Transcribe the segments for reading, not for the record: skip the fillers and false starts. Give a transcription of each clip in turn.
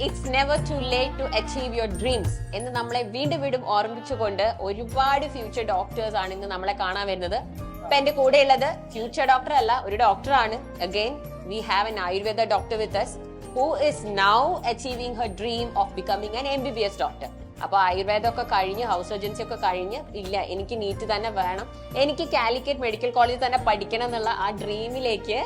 It's never too late to achieve your dreams എന്ന് നമ്മളെ വീണ്ടും വീണ്ടും ഓർമ്മിച്ചുകൊണ്ട് ഒരുപാട് ഫ്യൂച്ചർ ഡോക്ടേഴ്സ് ആണ് ഇന്ന് നമ്മളെ കാണാൻ വരുന്നത്. ഇപ്പൊ എന്റെ കൂടെ ഉള്ളത് ഫ്യൂച്ചർ ഡോക്ടർ അല്ല, ഒരു ഡോക്ടറാണ്. Again we have an Ayurveda doctor with us who is now achieving her dream of becoming an MBBS doctor. അപ്പൊ ആയുർവേദം ഒക്കെ കഴിഞ്ഞ് ഹൗസ് സർജൻസി ഒക്കെ കഴിഞ്ഞ് ഇല്ല എനിക്ക് നീറ്റ് തന്നെ വേണം, എനിക്ക് കാലിക്കറ്റ് മെഡിക്കൽ കോളേജിൽ തന്നെ പഠിക്കണം എന്നുള്ള ആ ഡ്രീമിലേക്ക്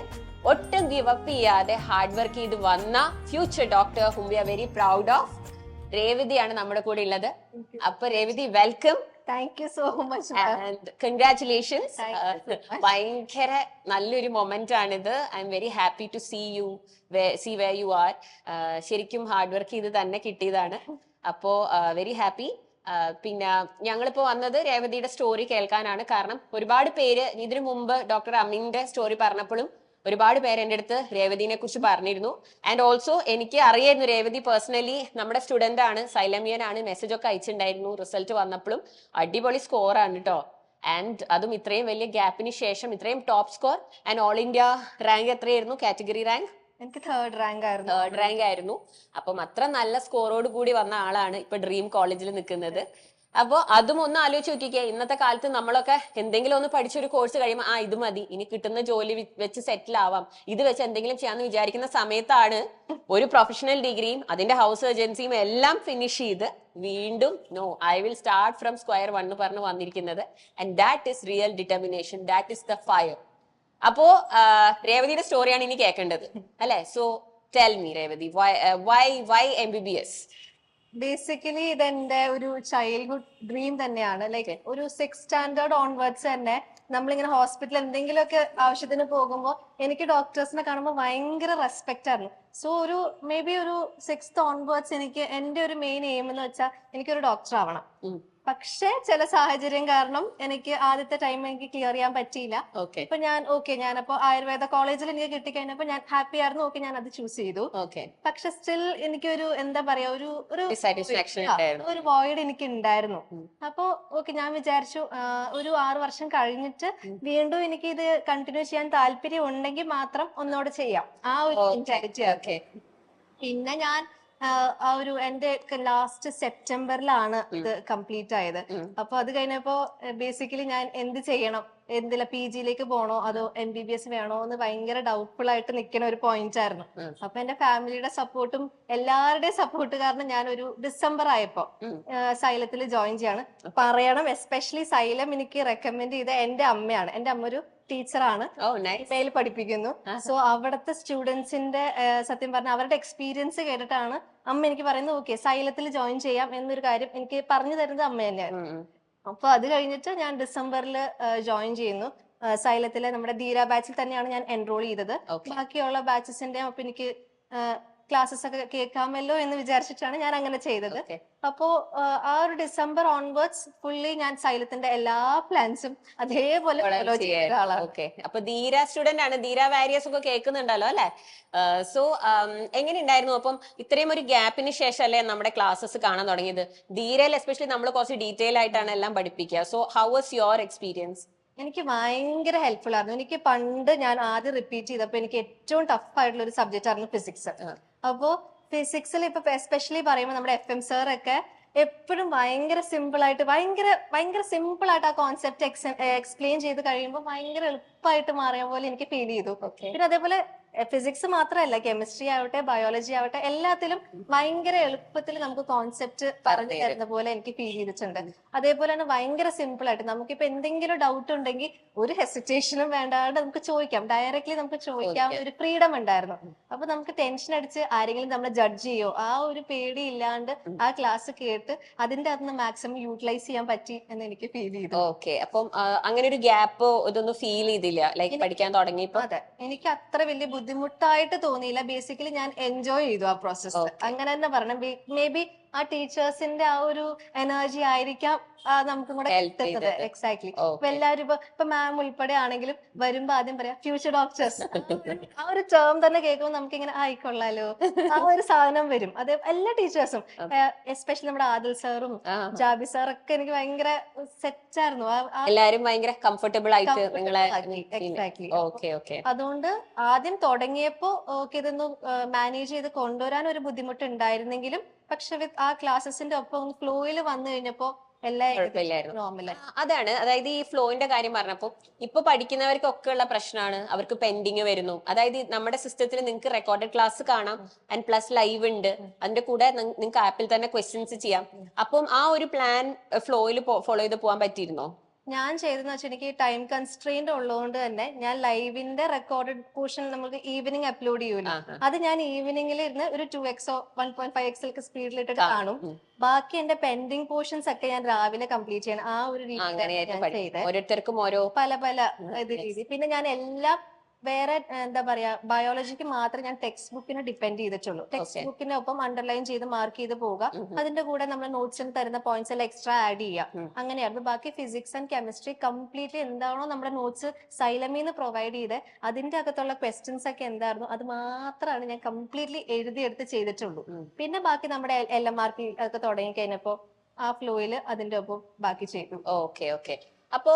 ഒട്ടും ഗിവ് അപ്പ് ചെയ്യാതെ ഹാർഡ് വർക്ക് ചെയ്ത് വന്ന future doctor hmm V are very proud of, രേവതിയാണ് നമ്മുടെ കൂടെ ഉള്ളത്. അപ്പൊ Revathi, welcome. Thank you so much and congratulations. ഭയങ്കര നല്ലൊരു മൊമെന്റ് ആണിത്. I am very happy to see where you are. ശരിക്കും ഹാർഡ് വർക്ക് ചെയ്ത് തന്നെ കിട്ടിയതാണ്. അപ്പോ വെരി ഹാപ്പി. പിന്നെ ഞങ്ങളിപ്പോ വന്നത് രേവതിയുടെ സ്റ്റോറി കേൾക്കാനാണ്. കാരണം ഒരുപാട് പേര് ഇതിനു മുമ്പ് ഡോക്ടർ അമീന്റെ സ്റ്റോറി പറഞ്ഞപ്പോഴും ഒരുപാട് പേര് എൻ്റെ അടുത്ത് രേവതിനെ കുറിച്ച് പറഞ്ഞിരുന്നു. ആൻഡ് ഓൾസോ എനിക്ക് അറിയായിരുന്നു രേവതി പേഴ്സണലി നമ്മുടെ സ്റ്റുഡന്റ് ആണ്, സൈലമിയൻ ആണ്. മെസ്സേജ് ഒക്കെ അയച്ചിട്ടുണ്ടായിരുന്നു റിസൾട്ട് വന്നപ്പോഴും. അടിപൊളി സ്കോർ ആണ് കേട്ടോ. ആൻഡ് അതും ഇത്രയും വലിയ ഗ്യാപ്പിന് ശേഷം ഇത്രയും top score. And all India rank എത്രയായിരുന്നു? Category rank? എനിക്ക് തേർഡ് റാങ്ക് ആയിരുന്നു. തേർഡ് റാങ്ക് ആയിരുന്നു. അപ്പം അത്ര നല്ല സ്കോറോട് കൂടി വന്ന ആളാണ് ഇപ്പൊ ഡ്രീം കോളേജിൽ നിൽക്കുന്നത്. അപ്പൊ അതും ഒന്ന് ആലോചിച്ച് നോക്കിക്കേ. ഇന്നത്തെ കാലത്ത് നമ്മളൊക്കെ എന്തെങ്കിലും ഒന്ന് പഠിച്ചൊരു കോഴ്സ് കഴിയുമ്പോൾ ഇത് മതി, ഇനി കിട്ടുന്ന ജോലി വെച്ച് സെറ്റിൽ ആവാം, ഇത് വെച്ച് എന്തെങ്കിലും ചെയ്യാന്ന് വിചാരിക്കുന്ന സമയത്താണ് ഒരു പ്രൊഫഷണൽ ഡിഗ്രിയും അതിന്റെ ഹൗസ് സർജൻസിയും എല്ലാം ഫിനിഷ് ചെയ്ത് വീണ്ടും no, I will start from square one എന്ന് പറഞ്ഞ് വന്നിരിക്കുന്നത്. And that is real determination, that is the fire. അപ്പോ രേവതിയുടെ സ്റ്റോറിയാണ് ഇനി കേൾക്കേണ്ടത് അല്ലെ? So tell me Revathi, why MBBS? Basically ഇതെന്റെ ഒരു ചൈൽഡ്ഹുഡ് ഡ്രീം തന്നെയാണ്. ലൈക്ക് ഒരു 6th സ്റ്റാൻഡേർഡ് ഓൺവേർഡ്സ് തന്നെ നമ്മളിങ്ങനെ ഹോസ്പിറ്റലിൽ എന്തെങ്കിലുമൊക്കെ ആവശ്യത്തിന് പോകുമ്പോൾ എനിക്ക് ഡോക്ടേഴ്സിനെ കാണുമ്പോൾ ഭയങ്കര റെസ്പെക്ട് ആയിരുന്നു. സോ ഒരു മേ ബി ഒരു 6th ഓൺവേർഡ്സ് എനിക്ക് എന്റെ ഒരു മെയിൻ എയിം എന്ന് വെച്ചാൽ എനിക്കൊരു ഡോക്ടർ ആവണം. പക്ഷെ ചില സാഹചര്യം കാരണം എനിക്ക് ആദ്യത്തെ ടൈം എനിക്ക് ക്ലിയർ ചെയ്യാൻ പറ്റിയില്ല. അപ്പൊ ഞാനപ്പോ ആയുർവേദ കോളേജിൽ എനിക്ക് കിട്ടിക്കഴിഞ്ഞപ്പോ ഞാൻ ഹാപ്പി ആയിരുന്നു. ഞാൻ അത് ചൂസ് ചെയ്തു. പക്ഷെ സ്റ്റിൽ എനിക്കൊരു എന്താ പറയാ ഒരു വോയിഡ് എനിക്ക് ഉണ്ടായിരുന്നു. അപ്പൊ ഞാൻ വിചാരിച്ചു ഒരു 6 വർഷം കഴിഞ്ഞിട്ട് വീണ്ടും എനിക്ക് ഇത് കണ്ടിന്യൂ ചെയ്യാൻ താല്പര്യം ഉണ്ടെങ്കിൽ മാത്രം ഒന്നോട് ചെയ്യാം, ആ ഒരു മെന്റാലിറ്റി. പിന്നെ ഞാൻ എന്റെ ലാസ്റ്റ് സെപ്റ്റംബറിലാണ് ഇത് കംപ്ലീറ്റ് ആയത്. അപ്പൊ അത് കഴിഞ്ഞപ്പോ ബേസിക്കലി ഞാൻ എന്ത് ചെയ്യണം, എന്തില്ല PG യിലേക്ക് പോണോ അതോ MBBS വേണോ എന്ന് ഭയങ്കര ഡൗട്ട്ഫുൾ ആയിട്ട് നിൽക്കുന്ന ഒരു പോയിന്റ് ആയിരുന്നു. അപ്പൊ എന്റെ ഫാമിലിയുടെ സപ്പോർട്ടും എല്ലാവരുടെയും സപ്പോർട്ട് കാരണം ഞാൻ ഒരു ഡിസംബർ ആയപ്പോ സൈലത്തിൽ ജോയിൻ ചെയ്യാണ്. പറയണം, എസ്പെഷ്യലി സൈലം എനിക്ക് റെക്കമെൻഡ് ചെയ്ത എന്റെ അമ്മയാണ്. എന്റെ അമ്മ ഒരു ടീച്ചറാണ്, മേൽ പഠിപ്പിക്കുന്നു. സോ അവിടുത്തെ സ്റ്റുഡൻസിന്റെ സത്യം പറഞ്ഞ അവരുടെ എക്സ്പീരിയൻസ് കേട്ടിട്ടാണ് അമ്മ എനിക്ക് പറയുന്നത് സൈലത്തിൽ ജോയിൻ ചെയ്യാം എന്നൊരു കാര്യം എനിക്ക് പറഞ്ഞു തരുന്നത് അമ്മ തന്നെയാണ്. അപ്പൊ അത് കഴിഞ്ഞിട്ട് ഞാൻ ഡിസംബറിൽ ജോയിൻ ചെയ്യുന്നു. സൈലത്തിലെ നമ്മുടെ ധീര ബാച്ചിൽ തന്നെയാണ് ഞാൻ എൻറോൾ ചെയ്തത്. ബാക്കിയുള്ള ബാച്ചസിന്റെ അപ്പൊ എനിക്ക് ക്ലാസ്സസ് ഒക്കെ കേൾക്കാമല്ലോ എന്ന് വിചാരിച്ചിട്ടാണ് ഞാൻ അങ്ങനെ ചെയ്തത്. അപ്പോ ആ ഒരു ഡിസംബർ ഓൺവേർഡ്സ് ഫുള്ളി ഞാൻ സൈലത്തിന്റെ എല്ലാ പ്ലാൻസും അതേപോലെ അപ്പൊ ധീര സ്റ്റുഡന്റ് ആണ്, ധീര വാരിയേഴ്സ് ഒക്കെ കേൾക്കുന്നുണ്ടല്ലോ അല്ലെ? സോ എങ്ങനെയുണ്ടായിരുന്നു അപ്പം ഇത്രയും ഒരു ഗ്യാപ്പിന് ശേഷം അല്ലേ നമ്മുടെ ക്ലാസ്സസ് കാണാൻ തുടങ്ങിയത്? ധീരയിൽ എസ്പെഷ്യലി നമ്മൾ കുറച്ച് ഡീറ്റെയിൽ ആയിട്ടാണ് എല്ലാം പഠിപ്പിക്കുക. So how was your experience? എനിക്ക് ഭയങ്കര ഹെൽപ്ഫുൾ ആയിരുന്നു. എനിക്ക് പണ്ട് ഞാൻ ആദ്യം റിപ്പീറ്റ് ചെയ്തപ്പോ എനിക്ക് ഏറ്റവും ടഫ് ആയിട്ടുള്ള ഒരു സബ്ജക്റ്റ് ആയിരുന്നു ഫിസിക്സ്. അപ്പോ ഫിസിക്സിൽ ഇപ്പൊ എസ്പെഷ്യലി പറയുമ്പോൾ നമ്മുടെ FM സർ ഒക്കെ എപ്പോഴും ഭയങ്കര സിമ്പിൾ ആയിട്ട് ആ കോൺസെപ്റ്റ് എക്സ്പ്ലെയിൻ ചെയ്ത് കഴിയുമ്പോൾ ഭയങ്കര എളുപ്പമായിട്ട് മാറിയ പോലെ എനിക്ക് ഫീൽ ചെയ്തു. പിന്നെ അതേപോലെ ഫിസിക്സ് മാത്രമല്ല, കെമിസ്ട്രി ആവട്ടെ ബയോളജി ആവട്ടെ എല്ലാത്തിലും ഭയങ്കര എളുപ്പത്തിൽ നമുക്ക് കോൺസെപ്റ്റ് പറഞ്ഞു തരുന്ന പോലെ എനിക്ക് ഫീൽ ചെയ്തിട്ടുണ്ട്. അതേപോലെ തന്നെ ഭയങ്കര സിമ്പിൾ ആയിട്ട് നമുക്കിപ്പോ എന്തെങ്കിലും ഡൗട്ട് ഉണ്ടെങ്കിൽ ഒരു ഹെസിറ്റേഷനും വേണ്ടാണ്ട് നമുക്ക് ചോദിക്കാം, ഡയറക്ട്ലി നമുക്ക് ചോദിക്കാം, ഒരു ഫ്രീഡം ഉണ്ടായിരുന്നു. അപ്പൊ നമുക്ക് ടെൻഷൻ അടിച്ച് ആരെങ്കിലും നമ്മളെ ജഡ്ജ് ചെയ്യോ ആ ഒരു പേടി ഇല്ലാണ്ട് ആ ക്ലാസ് കേട്ട് അതിന്റെ അകത്ത് മാക്സിമം യൂട്ടിലൈസ് ചെയ്യാൻ പറ്റി എന്ന് എനിക്ക് ഫീൽ ചെയ്തു. അപ്പം അങ്ങനെ ഒരു ഗ്യാപ്പ് ഇതൊന്നും ഫീൽ ചെയ്തില്ല ലൈക്ക് പഠിക്കാൻ തുടങ്ങിയപ്പോ? അതെ, എനിക്ക് അത്ര വലിയ ബുദ്ധിമുട്ടായിട്ട് തോന്നിയില്ല. ബേസിക്കലി ഞാൻ എൻജോയ് ചെയ്തു ആ പ്രോസസ്. അങ്ങനെ തന്നെ പറയണം. മേ ബി ആ ടീച്ചേഴ്സിന്റെ ആ ഒരു എനർജി ആയിരിക്കാം നമുക്കും കൂടെ Help കിട്ടുന്നത്. ചെയ്തത്. എക്സാക്ട്ലി. ഇപ്പൊ Okay. എല്ലാവരും ഇപ്പൊ മാം ഉൾപ്പെടെ ആണെങ്കിലും വരുമ്പോ ആദ്യം പറയാം ഫ്യൂച്ചർ ഡോക്ടേഴ്സ്. ആ ഒരു ടേം തന്നെ കേൾക്കുമ്പോൾ നമുക്ക് ഇങ്ങനെ ആയിക്കൊള്ളാലോ, ആ ഒരു സാധനം വരും. അത് എല്ലാ ടീച്ചേഴ്സും, എസ്പെഷ്യലി നമ്മുടെ ആദിൽ സാറും ജാബി സാറൊക്കെ എനിക്ക് ഭയങ്കര സെറ്റ് ആയിരുന്നു. എല്ലാരും ഭയങ്കര കംഫർട്ടബിൾ ആയിട്ട് നിങ്ങളെ. എക്സാക്ട്ലി. Okay okay. അതുകൊണ്ട് ആദ്യം തുടങ്ങിയപ്പോ ഓക്കെ ഇതൊന്ന് മാനേജ് ചെയ്ത് കൊണ്ടുവരാൻ ഒരു ബുദ്ധിമുട്ട് ഉണ്ടായിരുന്നെങ്കിലും, പക്ഷെ ആ ക്ലാസ്സസിന്റെ ഒപ്പം ഒന്ന് ഫ്ലോയിൽ വന്നു കഴിഞ്ഞപ്പോ എല്ലാം കുഴപ്പമില്ലായിരുന്നു. നോർമലായി. അതാണ്, അതായത് ഈ ഫ്ലോയിന്റെ കാര്യം പറഞ്ഞപ്പോ ഇപ്പൊ പഠിക്കുന്നവർക്കൊക്കെ ഉള്ള പ്രശ്നമാണ് അവർക്ക് പെൻഡിങ് വരുന്നു. അതായത് നമ്മുടെ സിസ്റ്റത്തിൽ നിങ്ങൾക്ക് റെക്കോർഡഡ് ക്ലാസ് കാണാം ആൻഡ് പ്ലസ് ലൈവ് ഉണ്ട്, അതിന്റെ കൂടെ നിങ്ങൾക്ക് ആപ്പിൽ തന്നെ ക്വസ്റ്റ്യൻസ് ചെയ്യാം. അപ്പം ആ ഒരു പ്ലാൻ ഫ്ലോയിൽ ഫോളോ ചെയ്ത് പോകാൻ പറ്റിയിരുന്നോ? ഞാൻ ചെയ്തെന്ന് വെച്ചാൽ എനിക്ക് ടൈം കൺസ്ട്രെയിന്റ് ഉള്ളതുകൊണ്ട് തന്നെ ഞാൻ ലൈവിന്റെ റെക്കോർഡഡ് പോർഷൻ നമുക്ക് ഈവനിങ് അപ്ലോഡ് ചെയ്യൂലോ, അത് ഞാൻ ഈവനിങ്ങിൽ ഇരുന്ന് ഒരു 2x 1.5x സ്പീഡിലിട്ട് കാണും. ബാക്കി എന്റെ പെൻഡിങ് പോർഷൻസ് ഒക്കെ ഞാൻ രാവിലെ കംപ്ലീറ്റ് ചെയ്യണം. ആ ഒരു രീതി ഓരോരുത്തർക്കും ഓരോ പല രീതി. പിന്നെ ഞാൻ എല്ലാം വേറെ എന്താ പറയാ, ബയോളജിക്ക് മാത്രം ഞാൻ ടെക്സ്റ്റ് ബുക്കിനെ ഡിപ്പെൻഡ് ചെയ്തിട്ടുള്ളൂ. ടെക്സ്റ്റ് ബുക്കിനെ ഒപ്പം അണ്ടർലൈൻ ചെയ്ത് മാർക്ക് ചെയ്ത് പോവുക, അതിന്റെ കൂടെ നമ്മൾ നോട്ട്സിന് തരുന്ന പോയിന്റ്സ് എല്ലാം എക്സ്ട്രാ ആഡ് ചെയ്യുക, അങ്ങനെയായിരുന്നു. ബാക്കി ഫിസിക്സ് ആൻഡ് കെമിസ്ട്രി കംപ്ലീറ്റ്ലി എന്താണോ നമ്മുടെ നോട്ട്സ് സൈലമിന്ന് പ്രൊവൈഡ് ചെയ്ത് അതിന്റെ അകത്തുള്ള ക്വസ്റ്റ്യൻസ് ഒക്കെ എന്തായിരുന്നു അത് മാത്രമാണ് ഞാൻ കംപ്ലീറ്റ്ലി എഴുതിയെടുത്ത് ചെയ്തിട്ടുള്ളൂ. പിന്നെ ബാക്കി നമ്മുടെ LMR ഒക്കെ തുടങ്ങി കഴിഞ്ഞപ്പോ ആ ഫ്ലോയില് അതിന്റെ ഒപ്പം ബാക്കി ചെയ്തു. Okay okay. അപ്പോ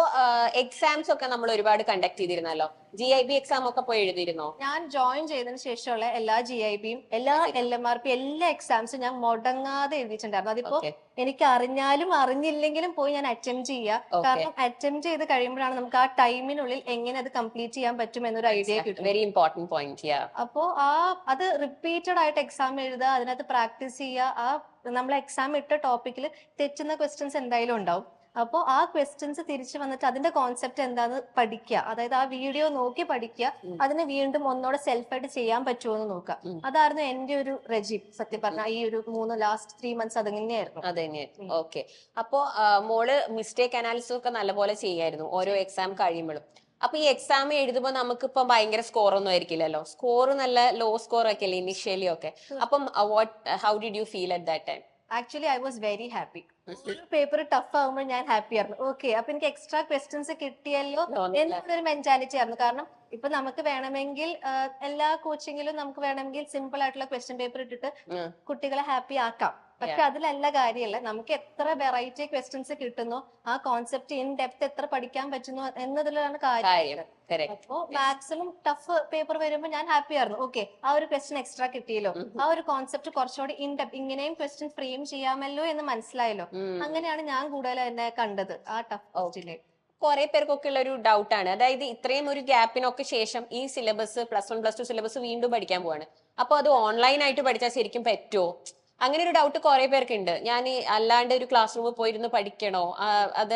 എക്സാംസ് ഒക്കെ നമ്മൾ ഒരുപാട് കണ്ടക്ട് ചെയ്തിരുന്നല്ലോ. GIB എക്സാം ഒക്കെ പോയി എഴുതിയിരുന്നോ? ഞാൻ ജോയിൻ ചെയ്തതിന് ശേഷമുള്ള എല്ലാ GIBയും എല്ലാ LMRP എല്ലാ എക്സാംസും ഞാൻ മുടങ്ങാതെ എഴുതിയിട്ടുണ്ടായിരുന്നു. അതിപ്പോ എനിക്ക് അറിഞ്ഞാലും അറിഞ്ഞില്ലെങ്കിലും പോയി ഞാൻ അറ്റംപ്റ്റ് ചെയ്യുക. കാരണം അറ്റംപ്റ്റ് ചെയ്ത് കഴിയുമ്പോഴാണ് നമുക്ക് ആ ടൈമിനുള്ളിൽ എങ്ങനെ അത് കംപ്ലീറ്റ് ചെയ്യാൻ പറ്റും എന്നൊരു ഐഡിയ കിട്ടും. Very important point. അപ്പോ അത് റിപ്പീറ്റഡ് ആയിട്ട് എക്സാം എഴുതുക, അതിനകത്ത് പ്രാക്ടീസ് ചെയ്യുക. നമ്മൾ എക്സാം ഇട്ട ടോപ്പിക്കിൽ തെറ്റുന്ന ക്വസ്റ്റ്യൻസ് എന്തായാലും ഉണ്ടാവും. അപ്പോൾ ആ ക്വസ്റ്റ്യൻസ് തിരിച്ചു വന്നിട്ട് അതിന്റെ കോൺസെപ്റ്റ് എന്താന്ന് പഠിക്കുക, അതായത് ആ വീഡിയോ നോക്കി പഠിക്കുക, അതിനെ വീണ്ടും ഒന്നോടെ സെൽഫായിട്ട് ചെയ്യാൻ പറ്റുമോ എന്ന് നോക്കുക. അതായിരുന്നു എന്റെ ഒരു റെജീം. സത്യം പറഞ്ഞാൽ ഈ ഒരു ലാസ്റ്റ് 3 months അതങ്ങനെയായിരുന്നു. അതന്നെയായിരുന്നു. ഓക്കെ. അപ്പോ മോള് മിസ്റ്റേക്ക് അനാലിസിസ് ഒക്കെ നല്ലപോലെ ചെയ്യായിരുന്നു ഓരോ എക്സാം കഴിയുമ്പോഴും. അപ്പൊ ഈ എക്സാം എഴുതുമ്പോൾ നമുക്കിപ്പോ ഭയങ്കര സ്കോർ ഒന്നും ആയിരിക്കില്ലല്ലോ, സ്കോർ നല്ല ലോ സ്കോർ ഒക്കെ അല്ലേ ഇനിഷ്യലി ഒക്കെ. അപ്പം how did you feel at that time? Actually I was very happy. ഒരു പേപ്പർ ടഫ് ആകുമ്പോൾ ഞാൻ ഹാപ്പി ആയിരുന്നു. ഓക്കെ, അപ്പൊ എനിക്ക് എക്സ്ട്രാ ക്വസ്റ്റ്യൻസ് കിട്ടിയല്ലോ എന്നൊരു മെന്റാലിറ്റി ആയിരുന്നു. കാരണം ഇപ്പൊ നമുക്ക് വേണമെങ്കിൽ എല്ലാ കോച്ചിങ്ങിലും നമുക്ക് വേണമെങ്കിൽ സിമ്പിൾ ആയിട്ടുള്ള ക്വസ്റ്റ്യൻ പേപ്പർ ഇട്ടിട്ട് കുട്ടികളെ ഹാപ്പി ആക്കാം. പക്ഷെ അതിലല്ല കാര്യമല്ല, നമുക്ക് എത്ര വെറൈറ്റി ക്വസ്റ്റ്യൻസ് കിട്ടുന്നു, ആ കോൺസെപ്റ്റ് ഇൻ ഡെപ്ത് എത്ര പഠിക്കാൻ പറ്റുന്നു എന്നതിലാണ് കാര്യം. അപ്പോ മാക്സിമം ടഫ് പേപ്പർ വരുമ്പോൾ ഞാൻ ഹാപ്പി ആയിരുന്നു. ഓക്കെ, ആ ഒരു ക്വസ്റ്റ്യൻ എക്സ്ട്രാ കിട്ടിയല്ലോ, ആ ഒരു കോൺസെപ്റ്റ് കുറച്ചുകൂടി ഇൻ ഡെപ്ത് ഇങ്ങനെയും ക്വസ്റ്റ്യൻ ഫ്രെയിം ചെയ്യാമല്ലോ എന്ന് മനസ്സിലായല്ലോ. അങ്ങനെയാണ് ഞാൻ കൂടുതൽ എന്നെ കണ്ടത് ആ ടഫ് ക്വസ്റ്റ്യനില്. കുറെ പേർക്കൊക്കെ ഉള്ള ഒരു ഡൗട്ടാണ്, അതായത് ഇത്രയും ഒരു ഗ്യാപ്പിനൊക്കെ ശേഷം ഈ സിലബസ് +1 +2 സിലബസ് വീണ്ടും പഠിക്കാൻ പോവാണ്. അപ്പൊ അത് ഓൺലൈൻ ആയിട്ട് പഠിച്ചാൽ ശരിക്കും പറ്റുമോ? അങ്ങനെ ഒരു ഡൗട്ട് കുറെ പേർക്കുണ്ട്. ഞാൻ അല്ലാണ്ട് ഒരു ക്ലാസ് റൂമിൽ പോയിരുന്ന് പഠിക്കണോ, അത്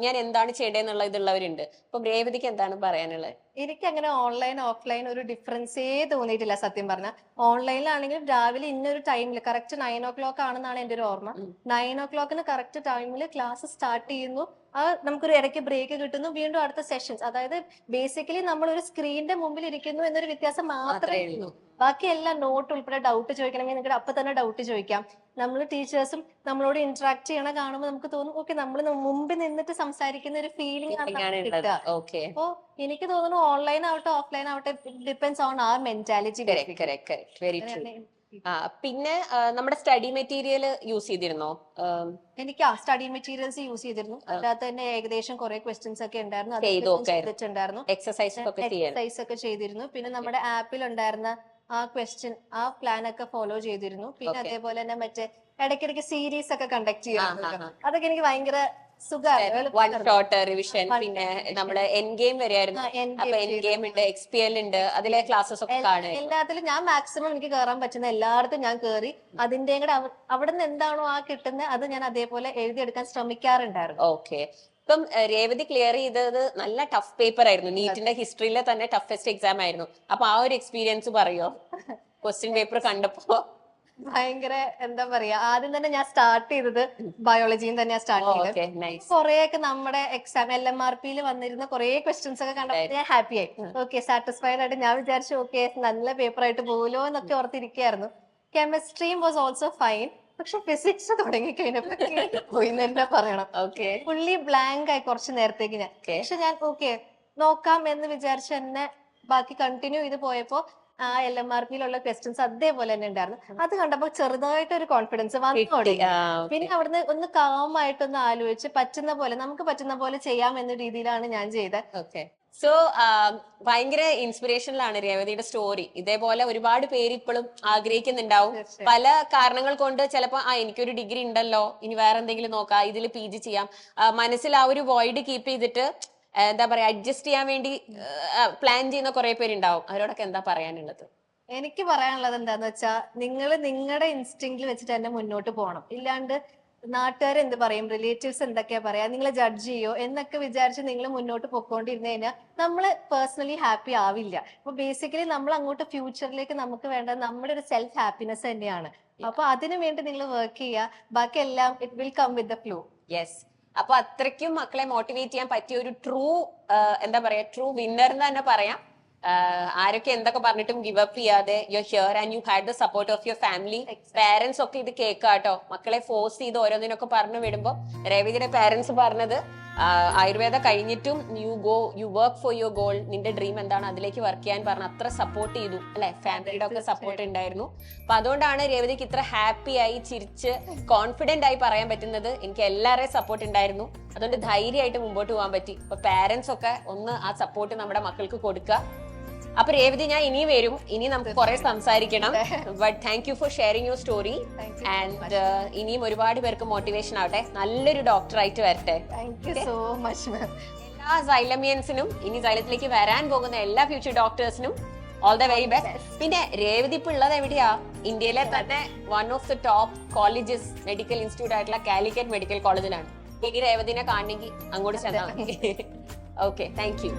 ഞാൻ എന്താണ് ചെയ്യേണ്ടതെന്നുള്ള ഇതുള്ളവരുണ്ട്. അപ്പൊ രേവതിക്ക് എന്താണ് പറയാനുള്ളത്? എനിക്ക് അങ്ങനെ ഓൺലൈൻ ഓഫ്ലൈൻ ഒരു ഡിഫറൻസേ തോന്നിയിട്ടില്ല സത്യം പറഞ്ഞാൽ. ഓൺലൈനിലാണെങ്കിലും രാവിലെ ഇന്നൊരു ടൈമിൽ കറക്റ്റ് 9 o'clock ആണെന്നാണ് എന്റെ ഒരു ഓർമ്മ. 9 o'clock കറക്റ്റ് ടൈമിൽ ക്ലാസ് സ്റ്റാർട്ട് ചെയ്യുന്നു, നമുക്കൊരു ഇടയ്ക്ക് ബ്രേക്ക് കിട്ടുന്നു, വീണ്ടും അടുത്ത സെഷൻസ്. അതായത് ബേസിക്കലി നമ്മൾ ഒരു സ്ക്രീനിന്റെ മുമ്പിൽ ഇരിക്കുന്നു എന്നൊരു വ്യത്യാസം മാത്രമേ ഉള്ളൂ. ബാക്കി എല്ലാം നോട്ട് ഉൾപ്പെടെ ഡൗട്ട് ചോദിക്കണമെങ്കിൽ നിങ്ങൾക്ക് അപ്പൊ തന്നെ ഡൗട്ട് ചോദിക്കാം. നമ്മൾ ടീച്ചേഴ്സും നമ്മളോട് ഇന്ററാക്ട് ചെയ്യണ കാണുമ്പോൾ നമുക്ക് തോന്നും ഓക്കെ നമ്മൾ മുമ്പിൽ നിന്നിട്ട് സംസാരിക്കുന്ന ഒരു ഫീലിംഗ് ആണ് കിട്ടുക. അപ്പോ എനിക്ക് തോന്നുന്നു ഓൺലൈൻ ആവട്ടെ ഓഫ്ലൈൻ ആവട്ടെ depends on our mentality. Very true. പിന്നെ നമ്മുടെ സ്റ്റഡി മെറ്റീരിയൽ യൂസ് ചെയ്തിരുന്നോ? എനിക്ക് സ്റ്റഡി മെറ്റീരിയൽസ് യൂസ് ചെയ്തിരുന്നു. അതിനകത്ത് തന്നെ ഏകദേശം കുറെ ക്വസ്റ്റ്യൻസ് ഒക്കെ ഉണ്ടായിരുന്നു, എക്സസൈസ് ഒക്കെ ചെയ്തിരുന്നു. പിന്നെ നമ്മുടെ ആപ്പിൽ ഉണ്ടായിരുന്ന ആ ക്വസ്റ്റ്യൻ ആ പ്ലാൻ ഒക്കെ ഫോളോ ചെയ്തിരുന്നു. പിന്നെ അതേപോലെ തന്നെ മറ്റേ ഇടയ്ക്കിടയ്ക്ക് സീരീസ് ഒക്കെ കണ്ടക്ട് ചെയ്യാറുണ്ട്. അതൊക്കെ എനിക്ക് ഭയങ്കര വൺ ഷോട്ട് റിവിഷൻ. പിന്നെ നമ്മുടെ എൻ ഗെയിം വരെയായിരുന്നു. അപ്പൊ എൻ ഗെയിം ഉണ്ട്, XPL ഉണ്ട്, അതിലെ ക്ലാസ്സസ് ഒക്കെ കാണും. എല്ലാത്തിലും ഞാൻ മാക്സിമം എനിക്ക് കയറാൻ പറ്റുന്ന എല്ലായിടത്തും ഞാൻ കയറി അതിന്റെ കൂടെ അവിടെ നിന്ന് എന്താണോ ആ കിട്ടുന്നത് അത് ഞാൻ അതേപോലെ എഴുതിയെടുക്കാൻ ശ്രമിക്കാറുണ്ടായിരുന്നു. ഓക്കെ. ഇപ്പം രേവതി ക്ലിയർ ചെയ്തത് നല്ല ടഫ് പേപ്പർ ആയിരുന്നു, നീറ്റിന്റെ ഹിസ്റ്ററിയിലെ തന്നെ ടഫസ്റ്റ് എക്സാം ആയിരുന്നു. അപ്പൊ ആ ഒരു എക്സ്പീരിയൻസ് പറയോ? ക്വസ്റ്റ്യൻ പേപ്പർ കണ്ടപ്പോ ഭയങ്കര എന്താ പറയാ, ആദ്യം തന്നെ ഞാൻ സ്റ്റാർട്ട് ചെയ്തത് ബയോളജിയും തന്നെയാ സ്റ്റാർട്ട് ചെയ്തത്. കുറെയൊക്കെ നമ്മുടെ എക്സാം LMRPയിൽ വന്നിരുന്ന കുറെ ക്വസ്റ്റ്യൻസ് ഒക്കെ കണ്ടപ്പോൾ ഞാൻ ഹാപ്പി ആയി. ഓക്കെ, സാറ്റിസ്ഫൈഡ് ആയിട്ട് ഞാൻ വിചാരിച്ചു ഓക്കെ നല്ല പേപ്പർ ആയിട്ട് പോലോ എന്നൊക്കെ ഓർത്തിരിക്കുകയായിരുന്നു. കെമിസ്ട്രിയും വാസ് ഓൾസോ ഫൈൻ. പക്ഷെ ഫിസിക്സ് തുടങ്ങി കഴിഞ്ഞപ്പോ പോയി എന്ന് തന്നെ പറയണം. ഓക്കെ ഫുള്ളി ബ്ലാങ്ക് ആയി കുറച്ച് നേരത്തേക്ക് ഞാൻ. Okay. പക്ഷെ ഞാൻ ഓക്കെ നോക്കാം എന്ന് വിചാരിച്ച് തന്നെ ബാക്കി കണ്ടിന്യൂ ചെയ്ത് പോയപ്പോ ആ LMRPയിലുള്ള ക്വസ്റ്റ്യൻസ് അതേപോലെ തന്നെ ഉണ്ടായിരുന്നു. അത് കണ്ടപ്പോ ചെറുതായിട്ട് ഒരു കോൺഫിഡൻസ് വന്നു തുടങ്ങി. പിന്നെ അവിടുന്ന് ഒന്ന് കാമായിട്ടൊന്ന് ആലോചിച്ച് പറ്റുന്ന പോലെ നമുക്ക് പറ്റുന്ന പോലെ ചെയ്യാം എന്ന രീതിയിലാണ് ഞാൻ ചെയ്തത്. ഓക്കെ സോ ഭയങ്കര ഇൻസ്പിറേഷനിലാണ് രേവതിയുടെ സ്റ്റോറി. ഇതേപോലെ ഒരുപാട് പേര് ഇപ്പോഴും ആഗ്രഹിക്കുന്നുണ്ടാവും. തീർച്ചയായും. പല കാരണങ്ങൾ കൊണ്ട് ചിലപ്പോ എനിക്കൊരു ഡിഗ്രി ഉണ്ടല്ലോ, ഇനി വേറെ എന്തെങ്കിലും നോക്കാം, ഇതിൽ PG ചെയ്യാം, മനസ്സിൽ ആ ഒരു വോയിഡ് കീപ്പ് ചെയ്തിട്ട് എന്താ പറയാ അഡ്ജസ്റ്റ് ചെയ്യാൻ വേണ്ടി പ്ലാൻ ചെയ്യുന്ന കുറെ പേരുണ്ടാവും. അവരോടൊക്കെ എന്താ പറയാനുള്ളത്? എനിക്ക് പറയാനുള്ളത് എന്താന്ന് വെച്ചാ നിങ്ങൾ നിങ്ങളുടെ ഇൻസ്റ്റിങ്ക്റ്റിൽ വെച്ചിട്ട് തന്നെ മുന്നോട്ട് പോകണം. ഇല്ലാണ്ട് നാട്ടുകാർ എന്ത് പറയും, റിലേറ്റീവ്സ് എന്തൊക്കെയാ പറയാ, നിങ്ങളെ ജഡ്ജ് ചെയ്യോ എന്നൊക്കെ വിചാരിച്ച് നിങ്ങൾ മുന്നോട്ട് പൊക്കോണ്ടിരുന്നു കഴിഞ്ഞാൽ നമ്മൾ പേഴ്സണലി ഹാപ്പി ആവില്ല. അപ്പൊ ബേസിക്കലി നമ്മൾ അങ്ങോട്ട് ഫ്യൂച്ചറിലേക്ക് നമുക്ക് വേണ്ടത് നമ്മുടെ ഒരു സെൽഫ് ഹാപ്പിനെസ് തന്നെയാണ്. അപ്പൊ അതിനു വേണ്ടി നിങ്ങൾ വർക്ക് ചെയ്യുക. ബാക്കി എല്ലാം it will come with the flow. Yes. അപ്പൊ അത്രയ്ക്കും മക്കളെ മോട്ടിവേറ്റ് ചെയ്യാൻ പറ്റിയ ഒരു എന്താ പറയാ ട്രൂ വിന്നർ എന്ന് തന്നെ പറയാം. ആരൊക്കെ എന്തൊക്കെ പറഞ്ഞിട്ടും ഗിവ് അപ്പ് ചെയ്യാതെ you here and you had the support of your family. Parents ഒക്കെ ഇത് കേൾക്കാട്ടോ. മക്കളെ ഫോഴ്സ് ചെയ്ത് ഓരോന്നിനൊക്കെ പറഞ്ഞു വിടുമ്പോ രേവതിയുടെ പാരന്റ്സ് പറഞ്ഞത് ആയുർവേദ കഴിഞ്ഞിട്ടും you work for your goal. നിന്റെ ഡ്രീം എന്താണ് അതിലേക്ക് വർക്ക് ചെയ്യാൻ പറഞ്ഞ അത്ര സപ്പോർട്ട് ചെയ്തു അല്ലെ. ഫാമിലിയുടെ ഒക്കെ സപ്പോർട്ട് ഉണ്ടായിരുന്നു. അപ്പൊ അതുകൊണ്ടാണ് രേവതിക്ക് ഇത്ര ഹാപ്പി ആയി ചിരിച്ച് കോൺഫിഡന്റ് ആയി പറയാൻ പറ്റുന്നത്. എനിക്ക് എല്ലാവരുടെയും സപ്പോർട്ട് ഉണ്ടായിരുന്നു. അതുകൊണ്ട് ധൈര്യമായിട്ട് മുമ്പോട്ട് പോകാൻ പറ്റി. അപ്പൊ പാരന്റ്സ് ഒക്കെ ഒന്ന് ആ സപ്പോർട്ട് നമ്മുടെ മക്കൾക്ക് കൊടുക്കുക. അപ്പൊ രേവതി, ഞാൻ ഇനി വരും, ഇനി നമുക്ക് കുറെ സംസാരിക്കണം. But thank you for sharing your story. And ഇനിയും ഒരുപാട് പേർക്ക് മോട്ടിവേഷൻ ആവട്ടെ, നല്ലൊരു ഡോക്ടർ ആയിട്ട് വരട്ടെ. Thank you so much ma'am. എല്ലാ സൈലമിയൻസിനും ഇനി സൈലത്തിലേക്ക് വരാൻ പോകുന്ന എല്ലാ ഫ്യൂച്ചർ ഡോക്ടേഴ്സിനും ഓൾ ദ വെരി ബെസ്റ്റ്. പിന്നെ രേവതി ഇപ്പൊ ഉള്ളത് എവിടെയാ? ഇന്ത്യയിലെ തന്നെ one of the top colleges medical institute ആയിട്ടുള്ള കാലിക്കറ്റ് മെഡിക്കൽ കോളേജിലാണ്. ഇനി രേവതിനെ കാണണമെങ്കിൽ അങ്ങോട്ട് ചെന്നാൽ മതി. Okay, thank you.